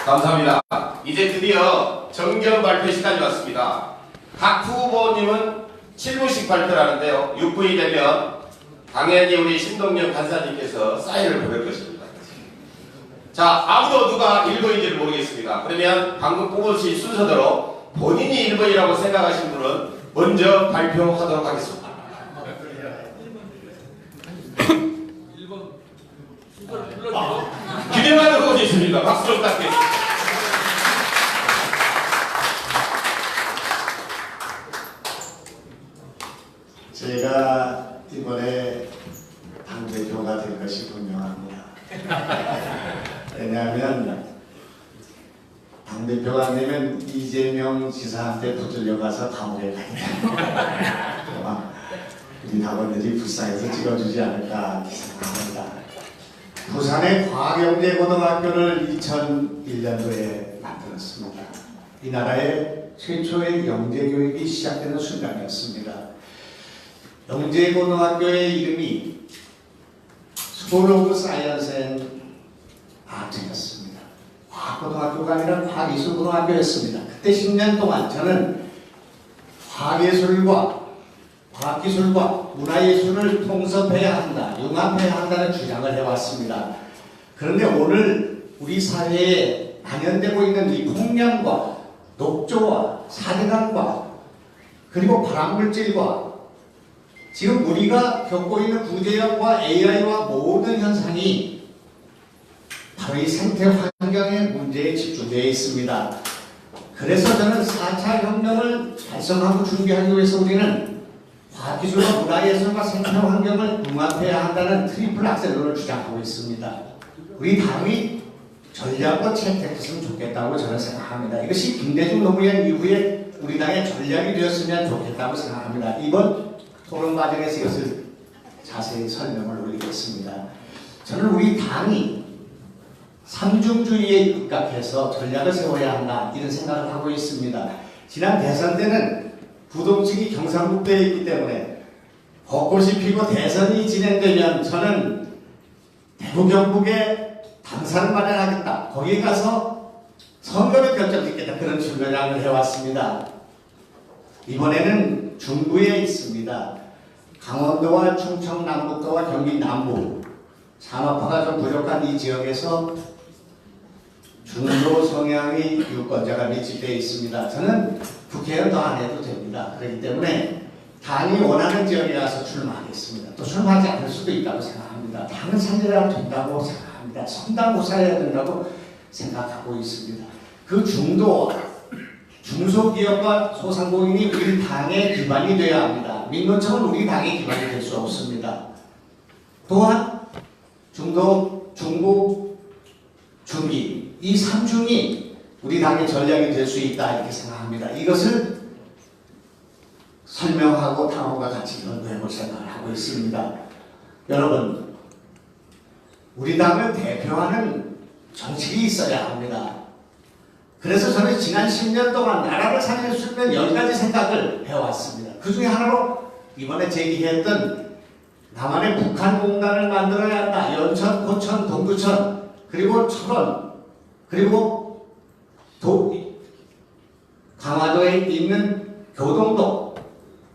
감사합니다. 이제 드디어 정견 발표 시간이 왔습니다. 각 후보님은 7분씩 발표를 하는데요. 6분이 되면 당연히 우리 신동영 간사님께서 사인을 보낼 것입니다. 자, 아무도 누가 1번인지를 모르겠습니다. 그러면 방금 뽑으신 순서대로 본인이 1번이라고 생각하시는 분은 먼저 발표하도록 하겠습니다. 1번 순서를 불러주세요. 기대만 하고 있습니다. 박수 좀 부탁드립니다. 제가 이번에 당대표가 될 것이 분명합니다. 왜냐하면 당대표가 안 되면 이재명 지사한테 붙들려 가서 감옥에 가야 아마 우리 당원들이 불쌍해서 찍어주지 않을까 생각합니다. 부산의 과학영재고등학교를 2001년도에 만들었습니다. 이 나라의 최초의 영재교육이 시작되는 순간이었습니다. 영재고등학교의 이름이 스쿨 오브 사이언스 앤 아트였습니다. 과학고등학교가 아니라 과학기술고등학교였습니다. 그때 10년 동안 저는 과학예술과 과학기술과 문화예술을 통섭해야 한다, 융합해야 한다는 주장을 해왔습니다. 그런데 오늘 우리 사회에 만연되고 있는 이 폭염과 녹조와 사대강과 그리고 발암물질과 지금 우리가 겪고 있는 구제형과 AI와 모든 현상이 바로 이 생태 환경의 문제에 집중되어 있습니다. 그래서 저는 4차 혁명을 달성하고 준비하기 위해서 우리는 과학기술과 문화예술과 생태 환경을 융합해야 한다는 트리플 악셀론을 주장하고 있습니다. 우리 당이 전략을 채택했으면 좋겠다고 저는 생각합니다. 이것이 김대중 노무현 이후에 우리 당의 전략이 되었으면 좋겠다고 생각합니다. 이번 토론 과정에서 이것을 자세히 설명을 올리겠습니다. 저는 우리 당이 삼중주의에 입각해서 전략을 세워야 한다, 이런 생각을 하고 있습니다. 지난 대선 때는 부동층이 경상북도에 있기 때문에 벚꽃이 피고 대선이 진행되면 저는 대구 경북에 당사를 마련하겠다, 거기에 가서 선거를 결정짓겠다, 그런 준비를 해왔습니다. 이번에는 중부에 있습니다. 강원도와 충청 남북도와 경기 남부 산업화가 좀 부족한 이 지역에서 중도 성향의 유권자가 밀집되어 있습니다. 저는 국회의원 더 안 해도 됩니다. 그렇기 때문에 당이 원하는 지역에 가서 출마하겠습니다. 또 출마하지 않을 수도 있다고 생각합니다. 당은 살려야 된다고 생각합니다. 성당고사해야 된다고 생각하고 있습니다. 그 중도와 중소기업과 소상공인이 우리 당의 기반이 되어야 합니다. 민노총은 우리 당의 기반이 될 수 없습니다. 또한 중도, 중부, 중기, 이 3중이 우리 당의 전략이 될 수 있다, 이렇게 생각합니다. 이것을 설명하고 당원과 같이 연구해볼 생각을 하고 있습니다. 여러분, 우리 당을 대표하는 정책이 있어야 합니다. 그래서 저는 지난 10년 동안 나라를 살릴 수 있는 10가지 생각을 해왔습니다. 그 중에 하나로 이번에 제기했던 남한의 북한공단을 만들어야 한다. 연천, 고천, 동두천, 그리고 철원, 그리고 강화도에 있는 교동도,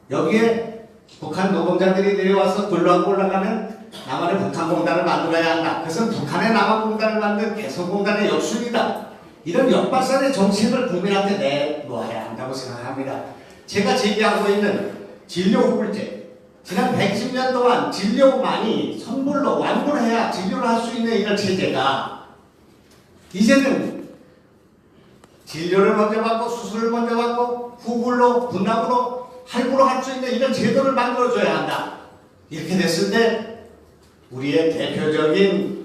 여기에 북한 노동자들이 내려와서 불러하고 올라가는 남한의 북한공단을 만들어야 한다. 그것은 북한의 남한공단을 만든 개성공단의 역순이다. 이런 역발상의 정책을 국민한테 내놓아야 한다고 생각합니다. 제가 제기하고 있는 진료후불제, 지난 110년 동안 진료만이 선불로 완불해야 진료를 할 수 있는 이런 체제가 이제는 진료를 먼저 받고 수술을 먼저 받고 후불로 분납으로 할부로 할 수 있는 이런 제도를 만들어줘야 한다. 이렇게 됐을 때 우리의 대표적인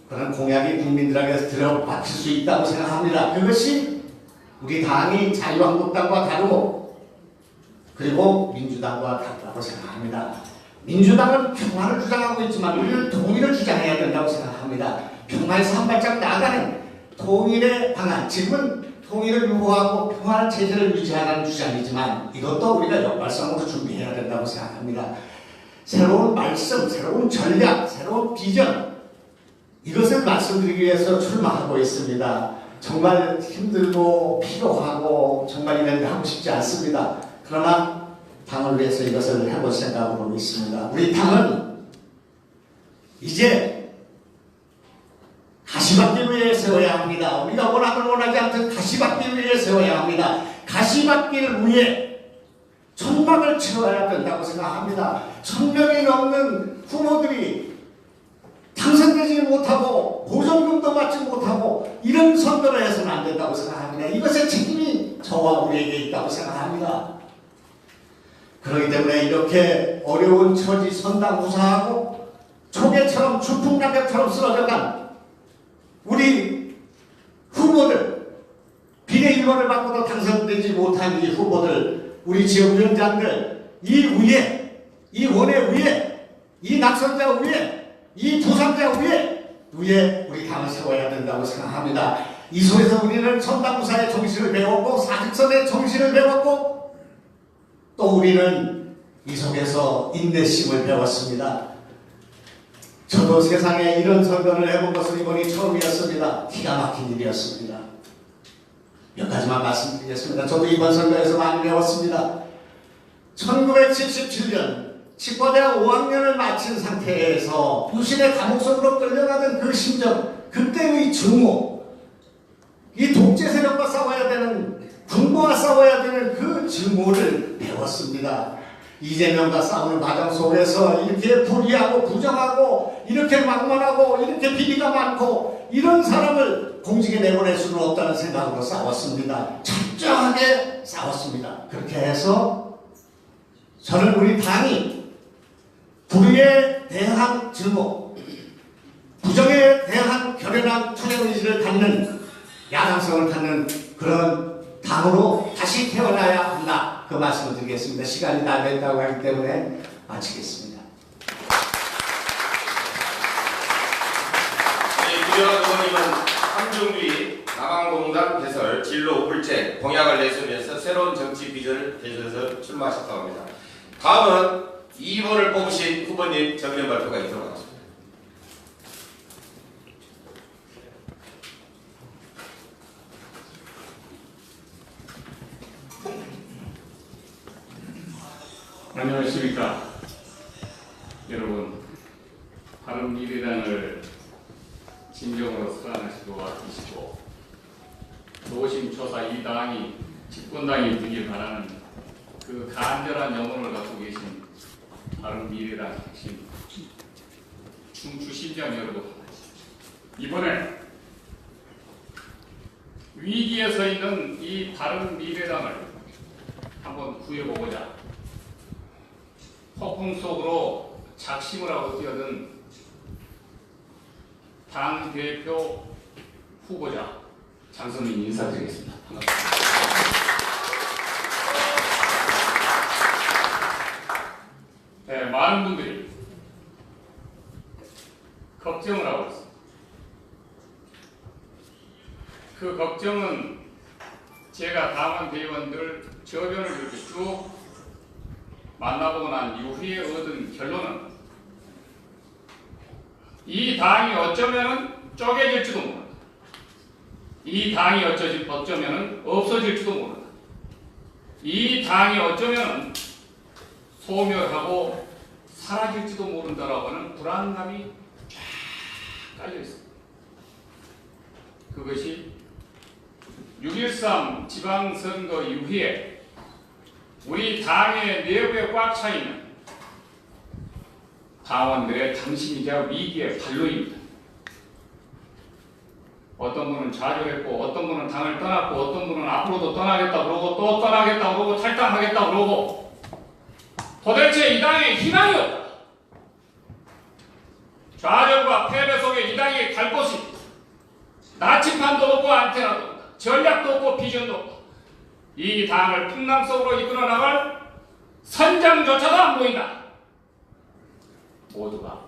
그런 공약이 국민들에게 들어박힐 수 있다고 생각합니다. 그것이 우리 당이 자유한국당과 다르고 그리고 민주당과 다르다고 생각합니다. 민주당은 평화를 주장하고 있지만 우리는 통일을 주장해야 된다고 생각합니다. 평화에서 한 발짝 나가는 통일의 방안, 지금은 통일을 유보하고 평화의 체제를 유지하라는 주장이지만 이것도 우리가 역발상으로 준비해야 된다고 생각합니다. 새로운 말씀, 새로운 전략, 새로운 비전, 이것을 말씀드리기 위해서 출마하고 있습니다. 정말 힘들고 피로하고 정말 이런 거 하고 싶지 않습니다. 그러나 당을 위해서 이것을 해볼 생각으로 있습니다. 우리 당은 이제 가시밭길 위에 세워야 합니다. 우리가 원하든 원하지 않든 가시밭길 위에 세워야 합니다. 가시밭길 위에 천막을 채워야 된다고 생각합니다. 1000명이 넘는 후보들이 당선되지 못하고 보존금도 받지 못하고 이런 선거를 해서는 안 된다고 생각합니다. 이것의 책임이 저와 우리에게 있다고 생각합니다. 그렇기 때문에 이렇게 어려운 처지 선당구사하고 초계처럼 주풍낙엽처럼 쓰러져간 우리 후보들, 비례 1번을 받고도 당선되지 못한 이 후보들, 우리 지역위원장들, 이 위에, 이 원외 위에, 이 낙선자 위에, 이 부상자 위에 우리 당을 세워야 된다고 생각합니다. 이 속에서 우리는 선당구사의 정신을 배웠고 사직선의 정신을 배웠고 또 우리는 이 속에서 인내심을 배웠습니다. 저도 세상에 이런 선거를 해본 것은 이번이 처음이었습니다. 기가 막힌 일이었습니다. 몇 가지만 말씀드리겠습니다. 저도 이번 선거에서 많이 배웠습니다. 1977년 치과대학 5학년을 마친 상태에서 부신의 감옥 속으로 끌려가던 그 심정, 그때의 증오, 이 독재 세력과 싸워야 되는, 군부와 싸워야 되는 그 증오를 배웠습니다. 이재명과 싸우는 과정 속에서 이렇게 불의하고 부정하고 이렇게 막말하고 이렇게 비리가 많고 이런 사람을 공직에 내보낼 수는 없다는 생각으로 싸웠습니다. 철저하게 싸웠습니다. 그렇게 해서 저는 우리 당이 불의에 대한 증오, 부정에 대한 결연한 투쟁의지를 갖는 야당성을 갖는 그런 당으로 다시 태어나야 한다. 그 말씀을 드리겠습니다. 시간이 다 됐다고 하기 때문에 마치겠습니다. 유명한 의원님은 한중주의, 남한공단 개설, 진로 불책, 공약을 내세우면서 새로운 정치 비전을 개설해서 출마하셨다고 합니다. 다음은 2번을 뽑으신 후보님 정면 발표가 있도록 하겠습니다. 안녕하십니까. 여러분, 바른미래당을 진정으로 사랑하시고 아끼시고 노심초사 이 당이 집권당이 되길 바라는 그 간절한 영혼을 갖고 계신 바른미래당 핵심 충추신장 여러분, 이번에 위기에 서 있는 이 바른미래당을 한번 구해보고자 폭풍 속으로 작심을 하고 뛰어든 당대표 후보자 장선민 인사드리겠습니다. 반갑습니다. 네, 많은 분들이 걱정을 하고 있습니다. 그 걱정은 제가 당원 대의원들 저변을 이렇게 쭉 만나보고 난 이후에 얻은 결론은 이 당이 어쩌면 쪼개질지도 모른다. 이 당이 어쩌면 없어질지도 모른다. 이 당이 어쩌면 소멸하고 사라질지도 모른다라고 하는 불안감이 쫙 깔려 있습니다. 그것이 6.13 지방선거 이후에 우리 당의 내부에 꽉 차 있는 당원들의 당심이자 위기의 발로입니다. 어떤 분은 좌절했고, 어떤 분은 당을 떠났고, 어떤 분은 앞으로도 떠나겠다 그러고, 또 떠나겠다 그러고, 탈당하겠다 그러고, 도대체 이 당에 희망이 없다. 좌절과 패배 속에 이 당이 갈 곳이 나침판도 없고 안테나도 없다. 전략도 없고 비전도 없다. 이 당을 풍랑 속으로 이끌어 나갈 선장조차도 안 보인다. 모두가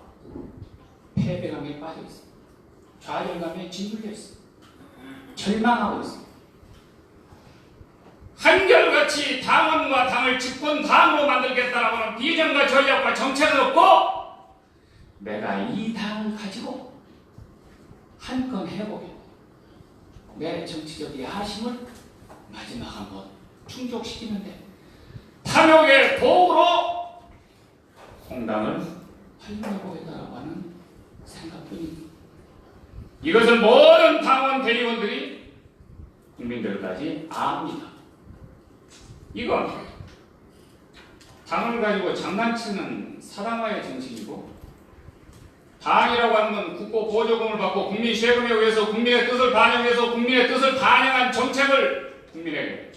패배감에 빠져 있습니다. 좌절감에 짓눌려 있습니다. 절망하고 있습니다. 한결같이 당원과 당을 집권당으로 만들겠다라고 하는 비전과 전략과 정책은 없고, 내가 이 당을 가지고 한 건 해보겠다. 내 정치적 야심을 마지막 한번 충족시키는데 탐욕의 도구로 공당을 활용하고 있다고 하는 생각뿐입니다. 이것을 모든 당원 대의원들이 국민들까지 압니다. 이건 당을 가지고 장난치는 사당화의 정치이고 당이라고 하는 건 국고 보조금을 받고 국민 세금에 의해서 국민의 뜻을 반영해서 국민의 뜻을 반영한 정책을 국민에게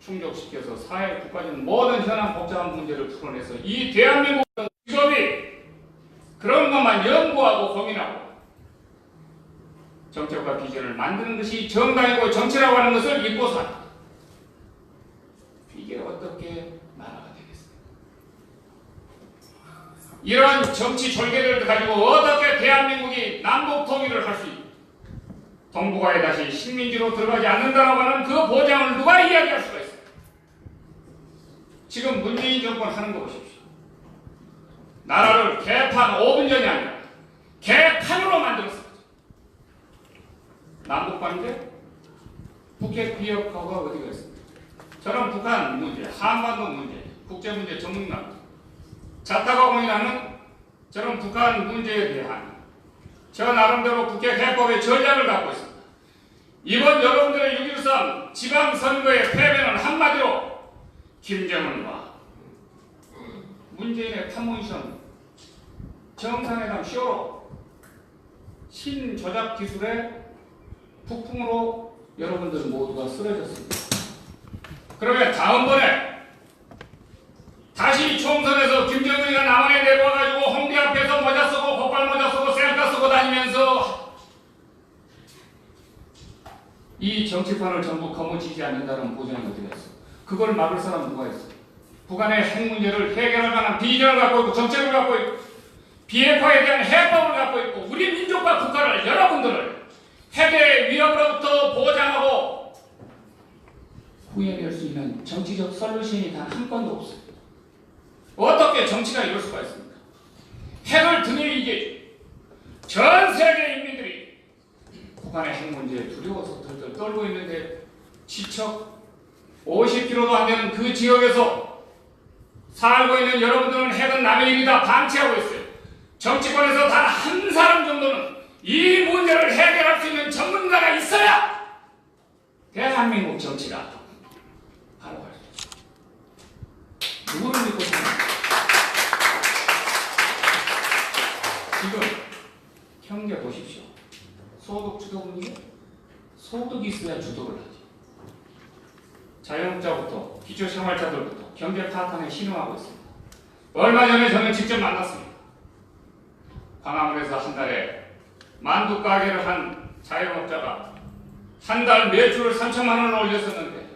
충족시켜서 사회 국가적 모든 현안 복잡한 문제를 풀어내서 이 대한민국 직업이 그런 것만 연구하고 고민하고 정책과 비전을 만드는 것이 정당이고 정치라고 하는 것을 잊고서 합니다. 이게 어떻게 나라가 되겠습니까? 이런 정치 졸개를 가지고 어떻게 대한민국이 남북 통일을 할 수 있고 동북아에 다시 식민지로 들어가지 않는다라고 하는 그 보장을 누가 이야기할 수가 있습니까? 지금 문재인 정권 하는 거 보십시오. 나라를 개판 5분 전이 아니라 개판으로 만들었습니다. 남북관계 북핵 비핵화가 어디가 있습니까? 저는 북한 문제, 한반도 문제, 국제문제 전문가입니다. 자타가 공인하는 저는 북한 문제에 대한 저 나름대로 북핵 해법의 전략을 갖고 있습니다. 이번 여러분들의 6.13 지방선거의 패배는 한마디로 김정은과 문재인의 판문션 정상회담 쇼로 신조작 기술의 폭풍으로 여러분들 모두가 쓰러졌습니다. 그러면 다음번에 다시 총선에서 김정은이가 남한에 내려와가지고 홍대 앞에서 모자 쓰고 고깔 모자 쓰고 셀카 쓰고 다니면서 이 정치판을 전부 거머쥐지 않는다는 보장이 어디가 있어? 그걸 막을 사람 누가 있어? 북한의 핵 문제를 해결할 만한 비전을 갖고 있고 정책을 갖고 있고 비핵화에 대한 해법을 갖고 있고 우리 민족과 국가를 여러분들을 핵의 위협으로부터 보장하고 구해낼 수 있는 정치적 솔루션이 단 한 건도 없어요. 어떻게 정치가 이럴 수가 있습니까? 핵을 등에 이게 전 세계 인민들이 북한의 핵 문제에 두려워서 덜덜 떨고 있는데 지척 50km도 안 되는 그 지역에서 살고 있는 여러분들은 핵은 남의 일이다 방치하고 있어요. 정치권에서 단 한 사람 정도는 이 문제를 해결할 수 있는 전문가가 있어야 대한민국 정치가 바로 할 수 있어요. 누구를 믿고 생각합니까? 지금 경제 보십시오. 소득 주도 문제? 소득이 있어야 주도를 하죠. 자영업자부터 기초생활자들부터 경제 파탄에 신음하고 있습니다. 얼마 전에 저는 직접 만났습니다. 광화문에서 한 달에 만두 가게를 한 자영업자가 한 달 매출을 3천만 원을 올렸었는데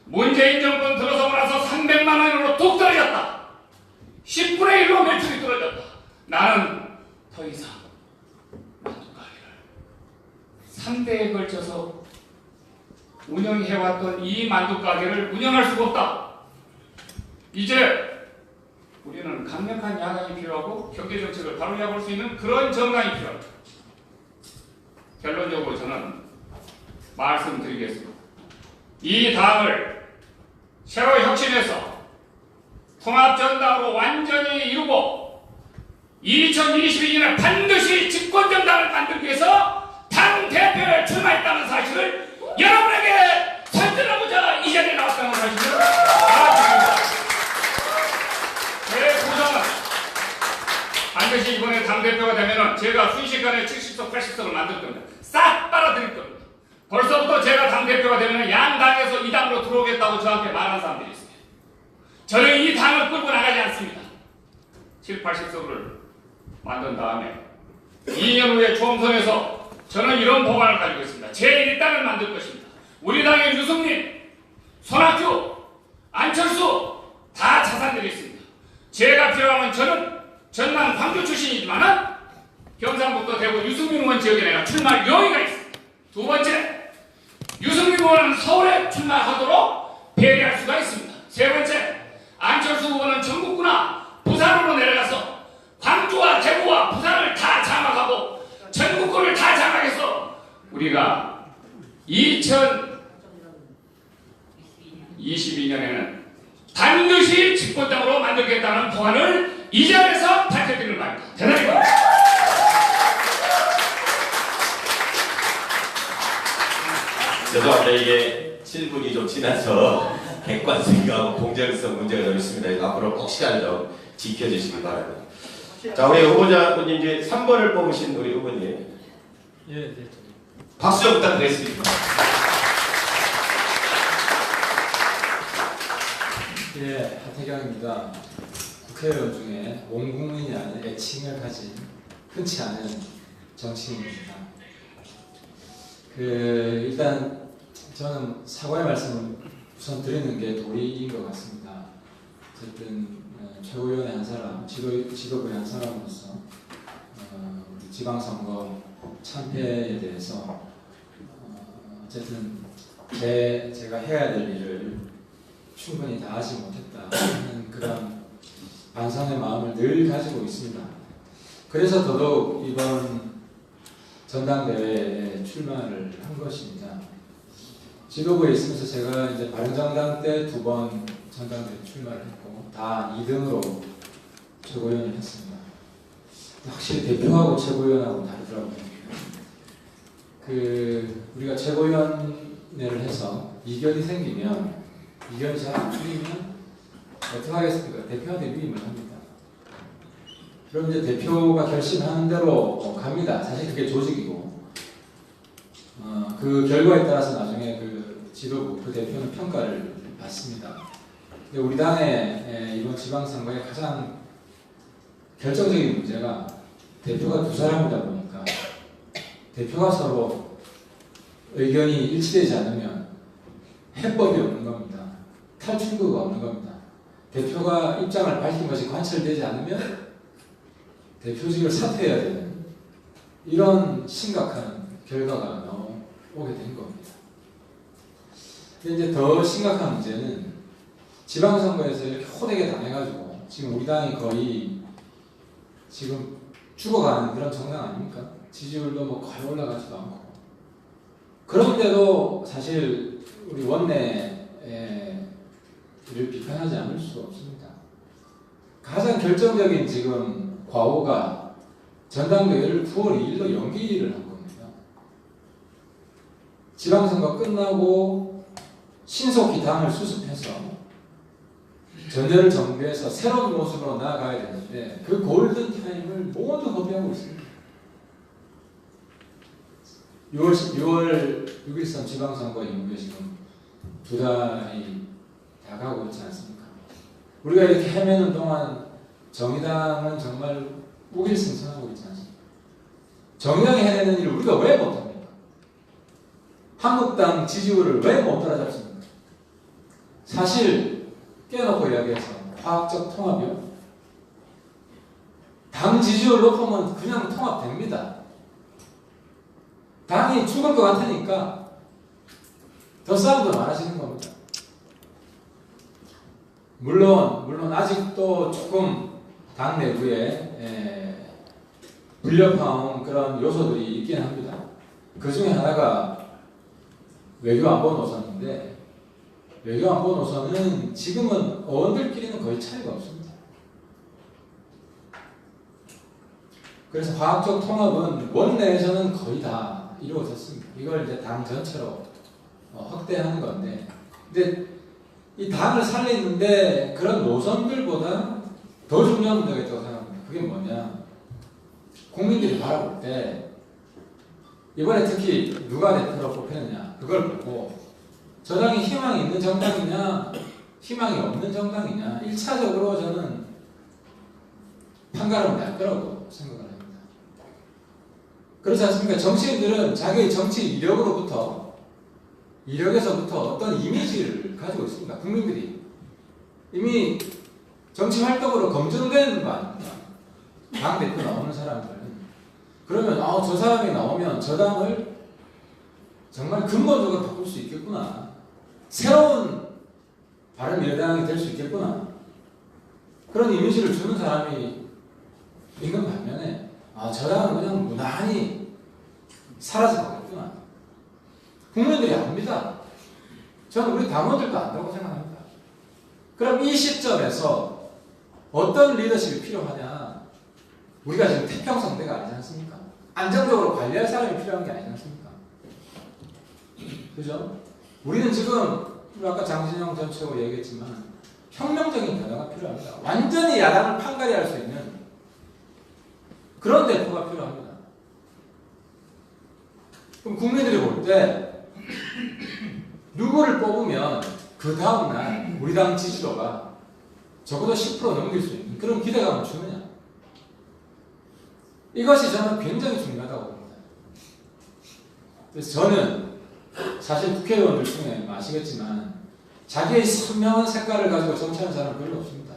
문재인 정권 들어서고 나서 300만 원으로 뚝 떨어졌다. 10분의 1로 매출이 떨어졌다. 나는 더 이상 만두 가게를 3대에 걸쳐서 운영해왔던 이 만두 가게를 운영할 수가 없다. 이제 우리는 강력한 야당이 필요하고 경제정책을 바로 잡을 수 있는 그런 정당이 필요합니다. 결론적으로 저는 말씀드리겠습니다. 이 당을 새로 혁신해서 통합정당으로 완전히 이루고 2022년에 반드시 집권정당을 만들기 위해서 당대표에 출마했다는 사실을 여러분에게 설득하고자 이 자리에 나왔다는 사실을 알아주십니다. 제 구성은 반드시 이번에 당대표가 되면 제가 순식간에 70석, 80석을 만들 겁니다. 싹 빨아들일 겁니다. 벌써부터 제가 당대표가 되면 양당에서 이 당으로 들어오겠다고 저한테 말하는 사람들이 있습니다. 저는 이 당을 끌고 나가지 않습니다. 7, 80석을 만든 다음에 2년 후에 총선에서 저는 이런 법안을 가지고 있습니다. 제1당을 만들 것입니다. 우리 당의 유승민, 손학규, 안철수 다 자산들이 있습니다. 제가 필요하면 저는 전남 광주 출신이지만 경상북도 대구 유승민 의원 지역에 내가 출마할 용의가 있습니다. 두 번째, 유승민 의원은 서울에 출마하도록 배려할 수가 있습니다. 세 번째, 안철수 의원은 전국구나 부산으로 내려가서 광주와 대구와 부산을 다 장악하고 전국구를 다 장악해서 우리가 집권당으로 만들겠다는 법안을 이 자리에서 밝혀드리는 말입니다. 대단히 고맙습니다. 죄송합니다. 이게 7분이 좀 지나서 객관성하고 공정성 문제가 좀 있습니다. 앞으로 꼭 시간을 좀 지켜주시기 바랍니다. 자, 우리 후보자분님 이제 3번을 뽑으신 우리 후보님 예, 네. 박수 좀 부탁드리겠습니다. 예, 하태경입니다. 국회의원 중에 온 국민이 아닌 애칭을 가진 흔치 않은 정치인입니다. 일단 저는 사과의 말씀을 우선 드리는 게 도리인 것 같습니다. 어쨌든 최고위원의 한 사람, 지도부의 한 사람으로서 우리 지방선거 참패에 대해서 어쨌든 제가 해야 될 일을 충분히 다 하지 못했다는 그런 반성의 마음을 늘 가지고 있습니다. 그래서 더더욱 이번 전당대회에 출마를 한 것입니다. 지도부에 있으면서 제가 이제 바른정당 때 2번 전당대회 출마를 했고 다 2등으로 최고위원을 했습니다. 확실히 대표하고 최고위원하고 다르더라고요. 우리가 최고위원회를 해서 이견이 생기면 이견이 잘 안 풀리면 어떻게 하겠습니까? 대표한테 위임을 합니다. 그럼 이제 대표가 결심하는 대로 갑니다. 사실 그게 조직이고 그 결과에 따라서 나중에 그 지도부, 그 대표는 평가를 받습니다. 근데 우리 당의 이번 지방선거의 가장 결정적인 문제가 대표가 2사람이다 보니까 대표가 서로 의견이 일치되지 않으면 해법이 없는 겁니다. 탈출구가 없는 겁니다. 대표가 입장을 밝힌 것이 관철되지 않으면 대표직을 사퇴해야 되는 이런 심각한 결과가 나오게 된 겁니다. 근데 이제 더 심각한 문제는 지방선거에서 이렇게 호되게 당해가지고 지금 우리 당이 거의 지금 죽어가는 그런 정당 아닙니까? 지지율도 뭐 거의 올라가지도 않고. 그런데도 사실 우리 원내를 비판하지 않을 수 없습니다. 가장 결정적인 지금 과오가 전당대회를 9월 2일로 연기를 한 겁니다. 지방선거 끝나고 신속히 당을 수습해서 전열을 정비해서 새로운 모습으로 나아가야 되는데 그 골든타임을 모두 허비하고 있습니다. 6월 6일선 지방선거 이후에 지금 2달이 다 가고 있지 않습니까? 우리가 이렇게 헤매는 동안 정의당은 정말 우길승천하고 있지 않습니까? 정의당이 해내는 일을 우리가 왜 못합니까? 한국당 지지율을 왜 못 따라잡습니까? 사실 깨놓고 이야기해서 과학적 통합이요. 당 지지율 높으면 그냥 통합됩니다. 당이 죽을 것 같으니까 더 싸움도 많아지는 겁니다. 물론 아직도 조금 당 내부에 불협화음 그런 요소들이 있긴 합니다. 그 중에 하나가 외교안보 노선인데 외교안보 노선은 지금은 어원들끼리는 거의 차이가 없습니다. 그래서 과학적 통합은 원내에서는 거의 다 이루어졌습니다. 이걸 이제 당 전체로 확대하는 건데, 근데 이 당을 살리는데 그런 노선들보다 더 중요한 문제가 있다고 생각합니다. 그게 뭐냐? 국민들이 바라볼 때 이번에 특히 누가 대표로 뽑혔느냐 그걸 보고 저 당이 희망이 있는 정당이냐 희망이 없는 정당이냐 1차적으로 저는 판가름을 날 거라고 생각을 합니다. 그렇지 않습니까? 정치인들은 자기의 정치 이력에서부터 어떤 이미지를 가지고 있습니다. 국민들이 이미 정치 활동으로 검증된 거 아닙니까? 당대표 나오는 사람들은. 그러면 저 사람이 나오면 저 당을 정말 근본적으로 바꿀 수 있겠구나. 새로운 바른미래당이 될 수 있겠구나. 그런 이미지를 주는 사람이 있는 반면에 저 당은 그냥 무난히 사라져 가겠구나. 국민들이 압니다. 저는 우리 당원들도 안다고 생각합니다. 그럼 이 시점에서 어떤 리더십이 필요하냐? 우리가 지금 태평성대가 아니지 않습니까? 안정적으로 관리할 사람이 필요한 게 아니지 않습니까? 그죠? 우리는 지금 아까 장진영 전 최고 얘기했지만 혁명적인 변화가 필요합니다. 완전히 야당을 판가리할 수 있는 그런 대표가 필요합니다. 그럼 국민들이 볼 때 누구를 뽑으면 그 다음날 우리 당 지지도가 적어도 10% 넘길 수 있는 그런 기대감을 주느냐? 이것이 저는 굉장히 중요하다고 봅니다. 그래서 저는 사실 국회의원들 중에 아시겠지만 자기의 선명한 색깔을 가지고 정치하는 사람은 별로 없습니다.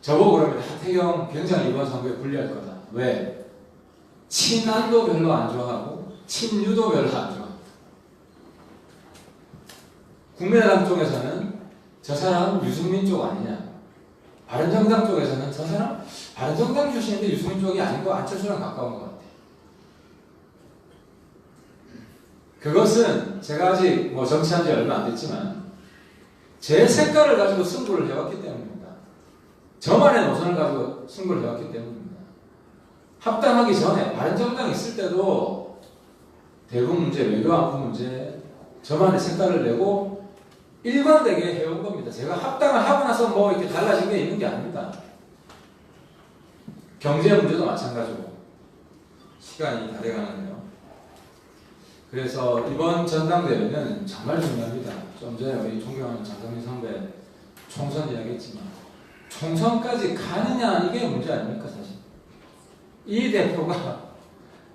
저보고 그러면 하태경 굉장히 이번 선거에 불리할 거다. 왜? 친한도 별로 안 좋아하고 친유도 별로 안 좋아합니다. 국민의당 쪽에서는 저 사람 유승민 쪽 아니냐. 바른정당 쪽에서는 저 사람 바른정당 출신인데 유승민 쪽이 아닌 거 안철수랑 가까운 것 같아요. 그것은 제가 아직 뭐 정치한 지 얼마 안 됐지만 제 색깔을 가지고 승부를 해왔기 때문입니다. 저만의 노선을 가지고 승부를 해왔기 때문입니다. 합당하기 전에 바른정당 있을 때도 대북 문제, 외교 안보 문제 저만의 색깔을 내고 일관되게 해온 겁니다. 제가 합당을 하고 나서 뭐 이렇게 달라진 게 있는 게 아닙니다. 경제 문제도 마찬가지고 시간이 다 돼가는데요. 그래서 이번 전당대회는 정말 중요합니다. 좀 전에 우리 존경하는 장성민 선배 총선 이야기했지만 총선까지 가느냐 이게 문제 아닙니까 사실. 이 대표가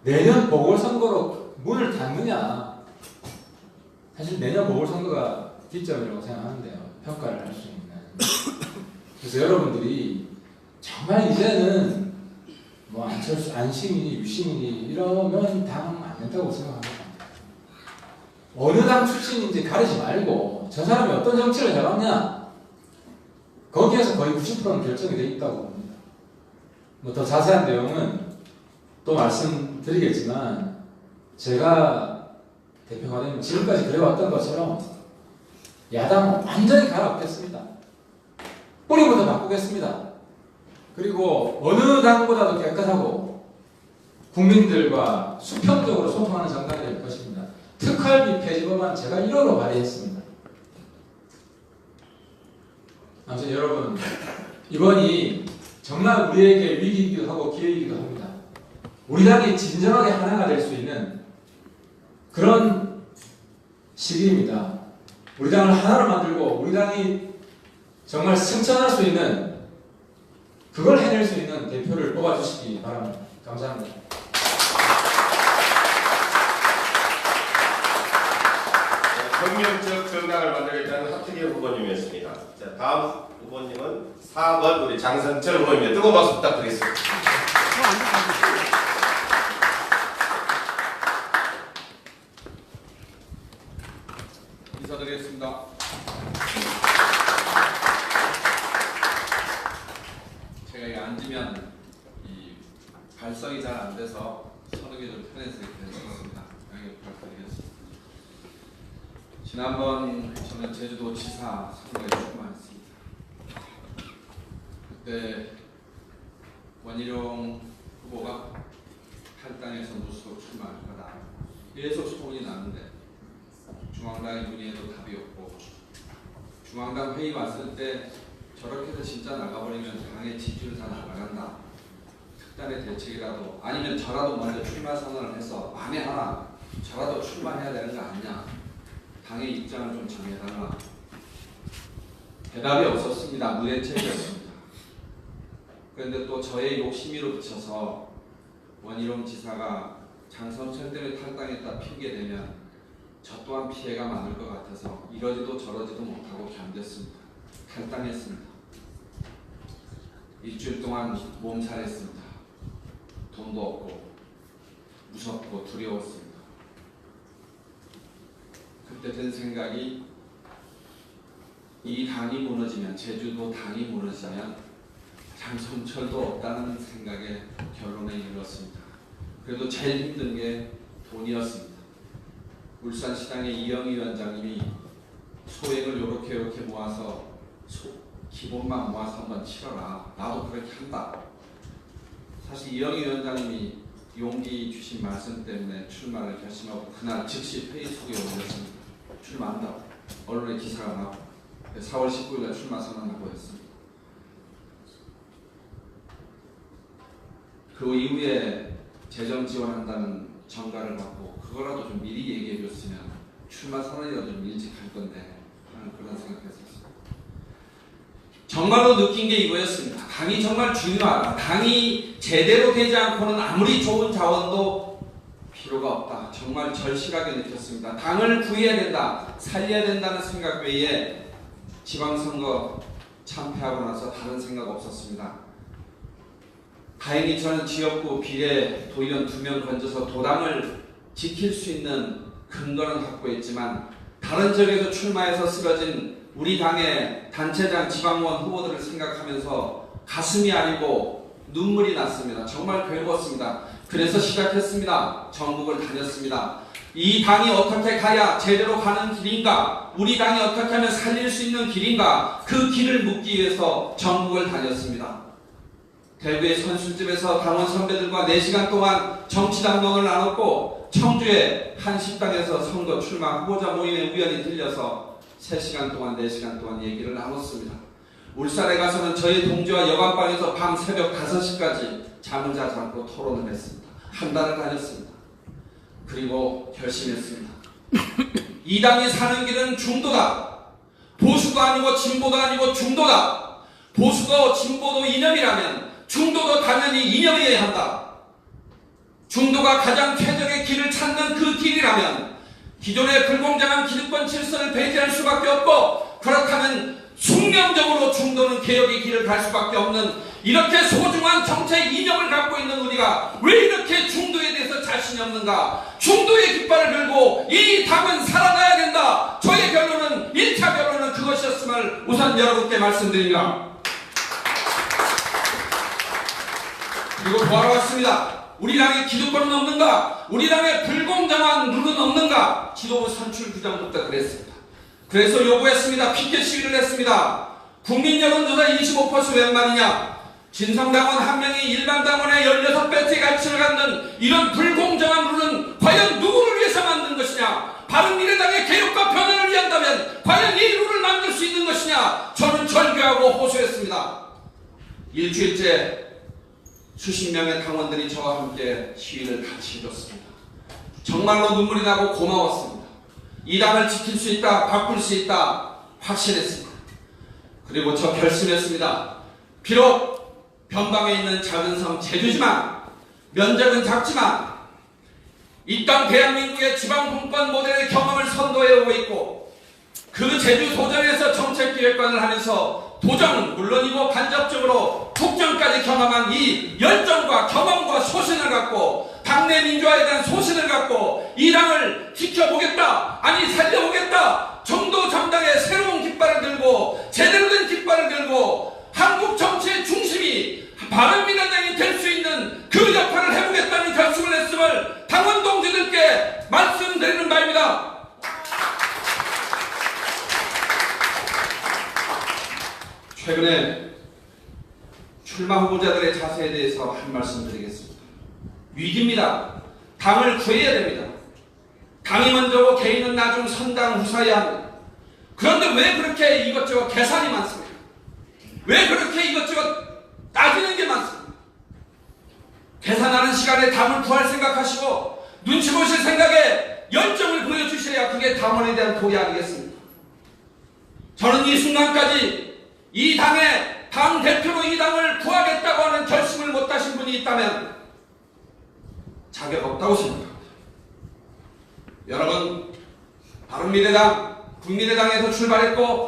내년 보궐선거로 문을 닫느냐 사실 내년 보궐선거가 기점이라고 생각하는데요. 평가를 할 수 있는. 그래서 여러분들이 정말 이제는 뭐 안철수, 안시민이, 유시민이 이러면 당 안 된다고 생각합니다. 어느 당 출신인지 가리지 말고 저 사람이 어떤 정치를 해봤냐 거기에서 거의 90%는 결정이 돼 있다고 봅니다. 뭐 더 자세한 내용은 또 말씀드리겠지만 제가 대표가 되면 지금까지 그래왔던 것처럼 야당은 완전히 갈아엎겠습니다. 뿌리부터 바꾸겠습니다. 그리고 어느 당보다도 깨끗하고 국민들과 수평적으로 소통하는 정당이 될 것입니다. 특활비 폐지법안 제가 1호로 발의했습니다. 아무튼 여러분 이번이 정말 우리에게 위기이기도 하고 기회이기도 합니다. 우리 당이 진정하게 하나가 될 수 있는 그런 시기입니다. 우리 당을 하나로 만들고 우리 당이 정말 승천할 수 있는 그걸 해낼 수 있는 대표를 뽑아주시기 바랍니다. 감사합니다. 혁명적 정당을 만들겠다는 하태경 후보님이었습니다. 자, 다음 후보님은 4번 우리 장선철 후보입니다. 뜨거운 박수 부탁드리겠습니다. 인사드리겠습니다. 제가 여기 앉으면 이 발성이 잘 안 돼서 서는 게 좀 편해서 이렇게 했습니다. 양해 부탁드리겠습니다. 지난번 저는 제주도 지사 선거에 출마했습니다. 그때 원희룡 후보가 탈당해서 무소속 출마할 거다. 계속 소문이 나는데 중앙당의 문의에도 답이 없고 중앙당 회의 왔을 때 저렇게 해서 진짜 나가버리면 당의 지지율 다 날아간다. 특단의 대책이라도 아니면 저라도 먼저 출마 선언을 해서 만에 하나 저라도 출마해야 되는 거 아니냐. 당의 입장을 좀 정해달라. 대답이 없었습니다. 무대책이었습니다. 그런데 또 저의 욕심으로 붙여서 원희룡 지사가 장선철 때문에 탈당했다 피우게 되면 저 또한 피해가 많을 것 같아서 이러지도 저러지도 못하고 견뎠습니다. 탈당했습니다. 일주일 동안 몸살했습니다. 돈도 없고 무섭고 두려웠습니다. 그때 든 생각이 이 당이 무너지면 제주도 당이 무너지면 장선철도 없다는 생각에 결론에 이르렀습니다. 그래도 제일 힘든 게 돈이었습니다. 울산시당의 이영희 위원장님이 소액을 이렇게 모아서 기본만 모아서 한번 치러라. 나도 그렇게 한다. 사실 이영희 위원장님이 용기 주신 말씀 때문에 출마를 결심하고 그날 즉시 페이스북에 올렸습니다. 출마한다고. 언론에 기사가 나고 4월 19일에 출마 선언하고 했습니다. 그 이후에 재정 지원한다는 전가를 받고 그거라도 좀 미리 얘기해 줬으면 출마 선언이라도 좀 일찍 할 건데 하는 그런 생각했었습니다. 정말로 느낀 게 이거였습니다. 당이 정말 중요하다. 당이 제대로 되지 않고는 아무리 좋은 자원도 필요가 없다. 정말 절실하게 느꼈습니다. 당을 구해야 된다. 살려야 된다는 생각 외에 지방선거 참패하고 나서 다른 생각 없었습니다. 다행히 저는 지역구 비례 도의원 2명 건져서 도당을 지킬 수 있는 근거는 확보했지만 다른 지역에서 출마해서 쓰러진 우리 당의 단체장 지방원 후보들을 생각하면서 가슴이 아리고 눈물이 났습니다. 정말 괴로웠습니다. 그래서 시작했습니다. 전국을 다녔습니다. 이 당이 어떻게 가야 제대로 가는 길인가? 우리 당이 어떻게 하면 살릴 수 있는 길인가? 그 길을 묻기 위해서 전국을 다녔습니다. 대구의 선술집에서 당원 선배들과 4시간 동안 정치담론을 나눴고 청주의 한 식당에서 선거 출마 후보자 모임에 우연히 들려서 3시간 동안 4시간 동안 얘기를 나눴습니다. 울산에 가서는 저희 동지와 여관방에서 밤 새벽 5시까지 잠을 자지 않고 토론을 했습니다. 한 달을 다녔습니다. 그리고 결심했습니다. 이 당이 사는 길은 중도다. 보수도 아니고 진보도 아니고 중도다. 보수도 진보도 이념이라면 중도도 당연히 이념이어야 한다. 중도가 가장 최적의 길을 찾는 그 길이라면 기존의 불공정한 기득권 질서를 배제할 수밖에 없고 그렇다면 숙명적으로 중도는 개혁의 길을 갈 수밖에 없는 이렇게 소중한 정책 이념을 갖고 있는 우리가 왜 이렇게 중도에 대해서 자신이 없는가? 중도의 깃발을 들고 이 당은 살아나야 된다. 저의 결론은 1차 결론은 그것이었음을 우선 여러분께 말씀드립니다. 그리고 돌아왔습니다. 우리 당의 기득권은 없는가? 우리 당의 불공정한 룰은 없는가? 지도부 선출 규정부터 그랬습니다. 그래서 요구했습니다. 피켓 시위를 했습니다. 국민 여론조사 25% 웬 말이냐? 진성당원 한 명이 일반 당원의 16배째 가치를 갖는 이런 불공정한 룰은 과연 누구를 위해서 만든 것이냐? 바른미래당의 개혁과 변화를 위한다면 과연 이 룰을 만들 수 있는 것이냐? 저는 절규하고 호소했습니다. 일주일째 수십 명의 당원들이 저와 함께 시위를 같이 해줬습니다. 정말로 눈물이 나고 고마웠습니다. 이 당을 지킬 수 있다, 바꿀 수 있다 확신했습니다. 그리고 저 결심했습니다. 비록 변방에 있는 작은 섬 제주지만 면적은 작지만 이 땅 대한민국의 지방분권 모델의 경험을 선도해오고 있고 그 제주 도정에서 정책기획관을 하면서 도정은 물론이고 간접적으로 국정까지 경험한 이 열정과 경험과 소신을 갖고 당내 민주화에 대한 소신을 갖고 이 당을 지켜보겠다, 아니 살려보겠다, 정도 정당의 새로운 깃발을 들고 제대로 된 깃발을 들고 한국 정치의 중심이 바른미래당이 될 수 있는 그 역할을 해보겠다는 결심을 했음을 당원 동지들께 말씀드리는 바입니다. 최근에 출마 후보자들의 자세에 대해서 한 말씀 드리겠습니다. 위기입니다. 당을 구해야 됩니다. 당이 먼저고 개인은 나중 선당 후사해야 합니다. 그런데 왜 그렇게 이것저것 계산이 많습니까? 왜 그렇게 이것저것 따지는 게 많습니까? 계산하는 시간에 당을 구할 생각하시고 눈치 보실 생각에 열정을 보여주셔야 그게 당원에 대한 도리 아니겠습니까? 저는 이 순간까지 이 당의 당대표로 이 당을 구하겠다고 하는 결심을 못하신 분이 있다면 자격 없다고 생각합니다. 여러분, 바른미래당, 국민의당에서 출발했고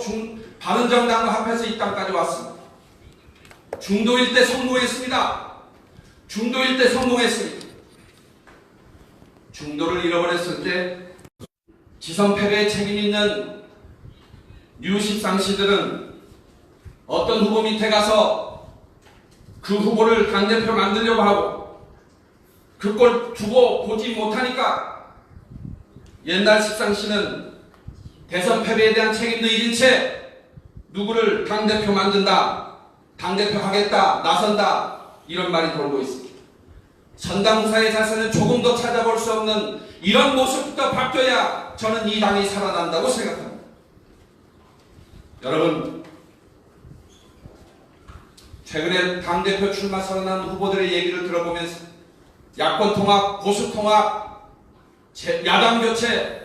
바른정당과 합해서 이 땅까지 왔습니다. 중도일 때 성공했습니다. 중도일 때 성공했습니다. 중도를 잃어버렸을 때 지선 패배에 책임 있는 뉴14시들은 어떤 후보 밑에 가서 그 후보를 당대표로 만들려고 하고 그 꼴 두고 보지 못하니까 옛날 14시는 대선 패배에 대한 책임도 잊은 채 누구를 당대표 만든다, 당대표 하겠다, 나선다 이런 말이 돌고 있습니다. 선당후사의 자세는 조금 더 찾아볼 수 없는 이런 모습부터 바뀌어야 저는 이 당이 살아난다고 생각합니다. 여러분, 최근에 당대표 출마 선언한 후보들의 얘기를 들어보면서 야권 통합, 보수 통합, 야당 교체,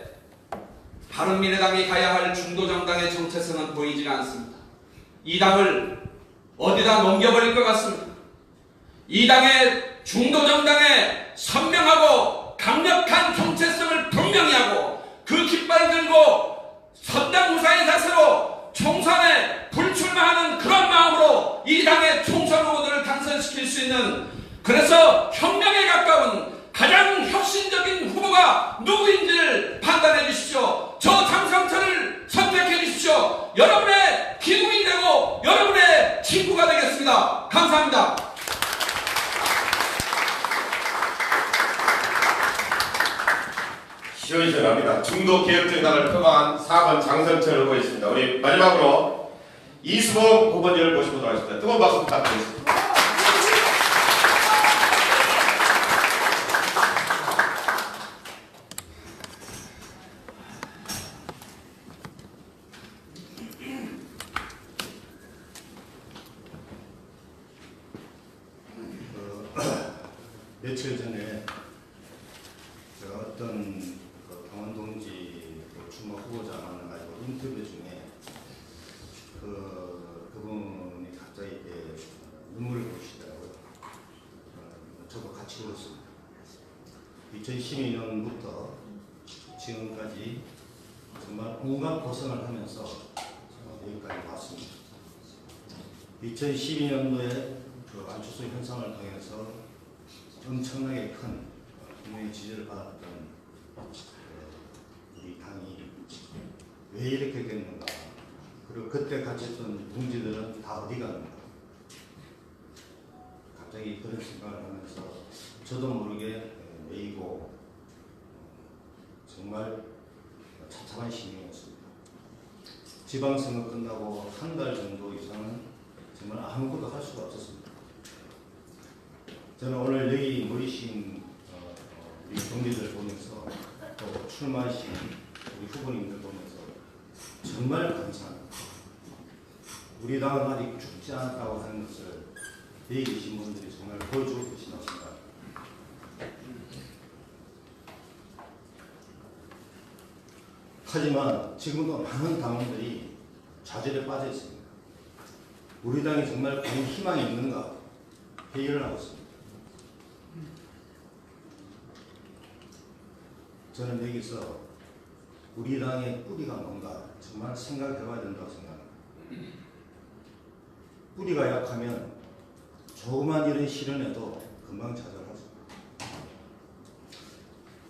바른미래당이 가야 할 중도정당의 정체성은 보이지가 않습니다. 이 당을 어디다 넘겨버릴 것 같습니다. 이 당의 중도정당의 선명하고 강력한 정체성을 분명히 하고 그 깃발을 들고 선당후사의 자세로 총선에 불출마하는 그런 마음으로 이 당의 총선 후보들을 당선시킬 수 있는, 그래서 혁명에 가까운 가장 혁신적인 후보가 누구인지를 판단해 주십시오. 저 장성철을 선택해 주십시오. 여러분의 기둥이 되고 여러분의 친구가 되겠습니다. 감사합니다. 시원시원합니다. 중도개혁정당을 표방한 4번 장성철 후보 있습니다. 우리 마지막으로 이수봉 후보님을 모시도록 하겠습니다. 뜨거운 박수 부탁드리겠습니다. 며칠 전에 제가 어떤 강원동지 출마 후보자 만나가지고 인터뷰 중에 그분이 갑자기 이렇게 눈물을 보시더라고요. 저도 같이 울었습니다. 2012년부터 지금까지 정말 온갖 고생을 하면서 여기까지 왔습니다. 2012년도에 안철수 현상을 통해서 엄청나게 큰 국민의 지지를 받았던 우리 당이 왜 이렇게 됐는가, 그리고 그때 같이 했던 동지들은 다 어디 갔는가, 갑자기 그런 생각을 하면서 저도 모르게 매이고 정말 참참한 심경이었습니다. 지방선거 끝나고 한 달 정도 이상은 정말 아무것도 할 수가 없었습니다. 저는 오늘 여기 모이신 우리 동지들 보면서, 또 출마하신 우리 후보님들 보면서 정말 감사합니다. 우리 당은 아직 죽지 않았다고 하는 것을 여기 계신 분들이 정말 보여주고 계시다고 생각합니다. 하지만 지금도 많은 당원들이 좌절에 빠져 있습니다. 우리 당이 정말 과연 희망이 있는가 회의를 하고 있습니다. 저는 여기서 우리 당의 뿌리가 뭔가 정말 생각해봐야 된다고 생각합니다. 뿌리가 약하면 조그만 일은 실현해도 금방 좌절하죠.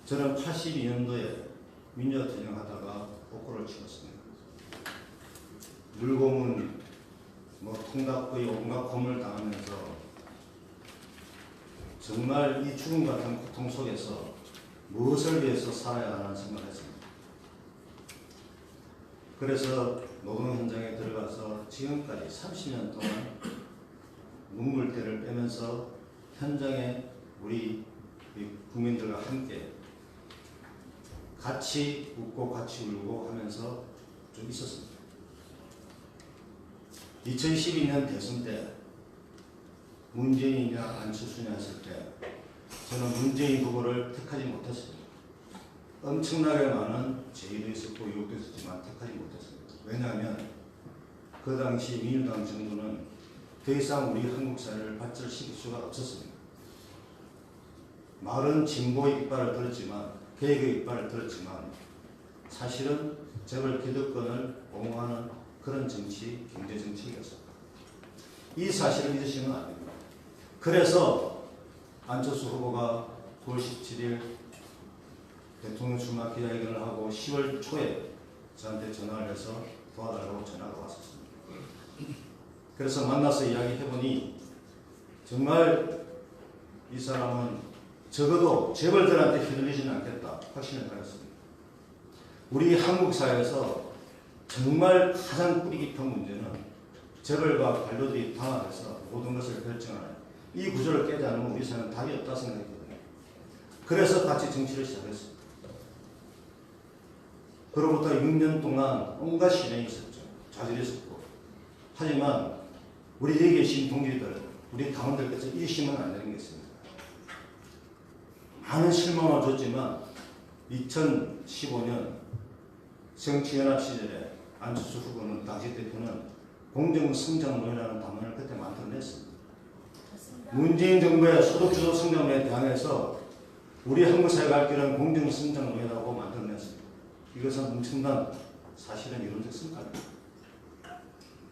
저는 82년도에 민주화 투쟁하다가 복구를 치렀습니다. 물고문, 통닭거의 온갖 고문을 당하면서 정말 이 죽음 같은 고통 속에서 무엇을 위해서 살아야 하는 생각을 했습니다. 그래서 노동 현장에 들어가서 지금까지 30년 동안 눈물때를 빼면서 현장에 우리 국민들과 함께 같이 웃고 같이 울고 하면서 좀 있었습니다. 2012년 대선 때 문재인이냐 안철수냐 했을 때 저는 문재인 후보를 택하지 못했습니다. 엄청나게 많은 제의도 있었고 의혹도 있었지만 택하지 못했습니다. 왜냐하면 그 당시 민주당 정부는 더 이상 우리 한국 사회를 발전시킬 수가 없었습니다. 말은 진보의 깃발을 들었지만, 개혁의 깃발을 들었지만 사실은 재벌 기득권을 옹호하는 그런 정치, 경제 정책이었습니다. 이 사실을 잊으시면 안 됩니다. 그래서 안철수 후보가 9월 17일 대통령 출마 기자회견을 하고 10월 초에 저한테 전화를 해서 도와달라고 전화가 왔었습니다. 그래서 만나서 이야기해보니 정말 이 사람은 적어도 재벌들한테 휘둘리지는 않겠다 확신을 가졌습니다. 우리 한국 사회에서 정말 가장 뿌리 깊은 문제는 재벌과 관료들이 단합해서 모든 것을 결정하는 이 구조를 깨지 않으면 우리 사회는 답이 없다 생각했거든요. 그래서 같이 정치를 시작했습니다. 그로부터 6년 동안 온갖 시련이 있었죠. 좌절이 있었고. 하지만 우리 여기 계신 동지들, 우리 당원들께서 잊으시면 안 되는 게 있습니다. 많은 실망을 줬지만 2015년 정치연합 시절에 안철수 후보는 당시 대표는 공정성장론이라는 단문을 그때 만들어냈습니다. 문재인 정부의 소득주도 성장론에 대항해서 우리 한국 사회가 할 길은 공정성장론이라고 만들어냈습니다. 이것은 엄청난 사실은 이론적 성과입니다.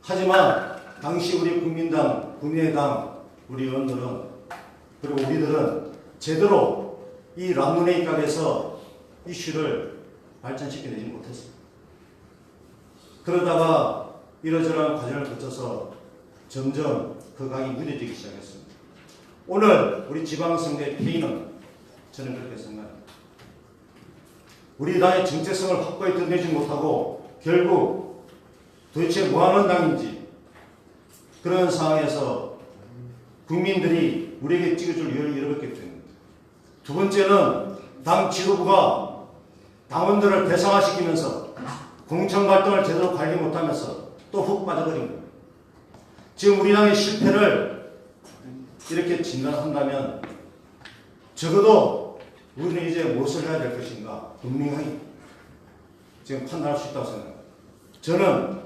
하지만 당시 우리 국민당, 국민의당, 우리 의원들은 그리고 우리들은 제대로 이 람론에 입각해서 이슈를 발전시켜내지 못했습니다. 그러다가 이러저러한 과정을 거쳐서 점점 그 각이 무뎌지기 시작했습니다. 오늘 우리 지방선거의 피해는 저는 그렇게 생각합니다. 우리 당의 정체성을 확고히 드러내지 못하고 결국 도대체 뭐하는 당인지 그런 상황에서 국민들이 우리에게 찍어줄 이유를 잃어버렸기 때문입니다. 두 번째는 당 지도부가 당원들을 대상화시키면서 공천활동을 제대로 관리 못하면서 또 훅 빠져버린 겁니다. 지금 우리 당의 실패를 이렇게 진단한다면 적어도 우리는 이제 무엇을 해야 될 것인가 분명히 지금 판단할 수 있다고 생각합니다. 저는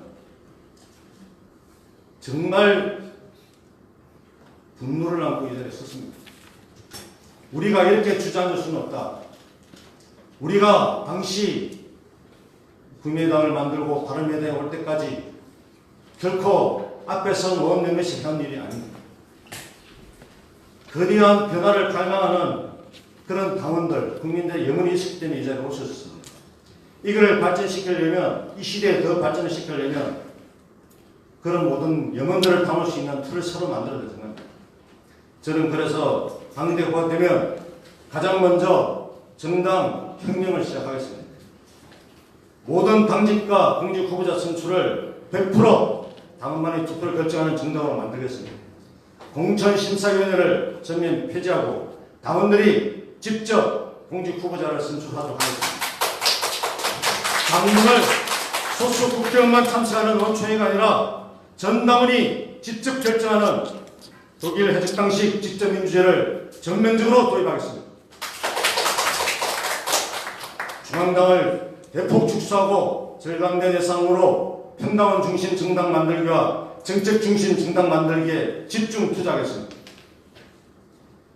정말 분노를 안고 이 자리에 섰습니다. 우리가 이렇게 주저앉을 수는 없다. 우리가 당시 국민의당을 만들고 바른미래당에 올 때까지 결코 앞에 선 의원 몇 명씩 한 일이 아닙니다. 거대한 변화를 갈망하는 그런 당원들, 국민들의 영혼이 있기 때문에 이 자리에 오셨습니다. 이걸 발전시키려면, 이 시대에 더 발전을 시키려면 그런 모든 영혼들을 담을 수 있는 틀을 새로 만들어야 생각합니다. 저는 그래서 당대표가 되면 가장 먼저 정당 혁명을 시작하겠습니다. 모든 당직과 공직 후보자 선출을 100% 당원만의 투표를 결정하는 정당으로 만들겠습니다. 공천심사위원회를 전면 폐지하고 당원들이 직접 공직 후보자를 선출하도록 하겠습니다. 당문을 소수 국회의원만 참석하는 원총회가 아니라 전 당원이 직접 결정하는 독일 해적당식 직접민주제를 전면적으로 도입하겠습니다. 중앙당을 대폭 축소하고 절감된 예산으로 평당원 중심 정당 만들기와 정책 중심 정당 만들기에 집중 투자하겠습니다.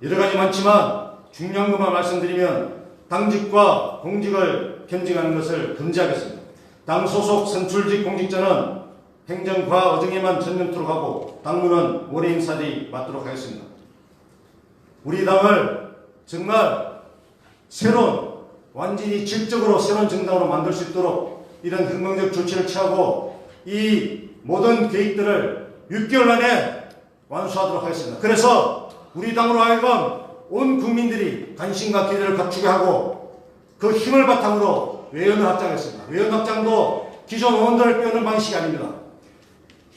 여러 가지 많지만 중요한 것만 말씀드리면 당직과 공직을 겸직하는 것을 금지하겠습니다. 당 소속 선출직 공직자는 행정과 어정에만 전면토록 하고 당무는 모래 인사들이 맡도록 하겠습니다. 우리 당을 정말 새로운 완전히 질적으로 새로운 정당으로 만들 수 있도록 이런 혁명적 조치를 취하고 이 모든 계획들을 6개월 안에 완수하도록 하겠습니다. 그래서 우리 당으로 하여금 온 국민들이 관심과 기대를 갖추게 하고 그 힘을 바탕으로 외연을 확장했습니다. 외연 확장도 기존 의원들을 빼는 방식이 아닙니다.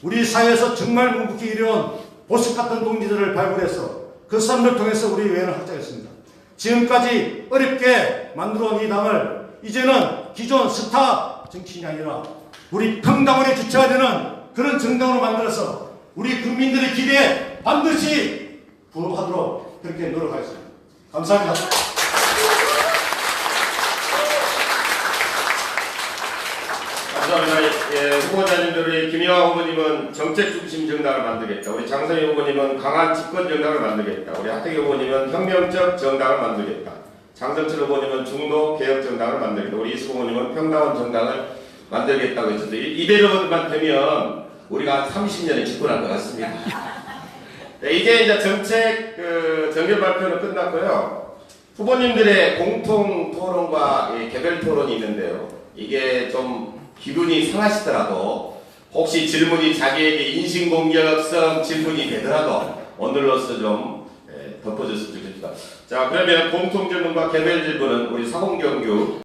우리 사회에서 정말 묵묵히 일해온 보석 같은 동지들을 발굴해서 그 사람들 통해서 우리 외연을 확장했습니다. 지금까지 어렵게 만들어온 이 당을 이제는 기존 스타 정치인이 아니라 우리 평당원의 주체가 되는 그런 정당으로 만들어서 우리 국민들의 기대에 반드시 부응하도록 그렇게 노력하겠습니다. 감사합니다. 감사합니다. 예, 후보자님들, 김영하 후보님은 정책 중심 정당을 만들겠다. 우리 장성희 후보님은 강한 집권 정당을 만들겠다. 우리 하태경 후보님은 혁명적 정당을 만들겠다. 장성철 후보님은 중도 개혁 정당을 만들겠다. 우리 이수 후보님은 평당원 정당을 만들겠다고 했는데 이대로만 되면 우리가 30년에 집권할 것 같습니다. 네, 이제 정책 정견 발표는 끝났고요. 후보님들의 공통 토론과 개별 토론이 있는데요. 이게 좀 기분이 상하시더라도 혹시 질문이 자기에게 인신공격성 질문이 되더라도 오늘로서 좀 덮어줬으면 좋겠습니다. 자, 그러면 공통 질문과 개별 질문은 우리 사공경규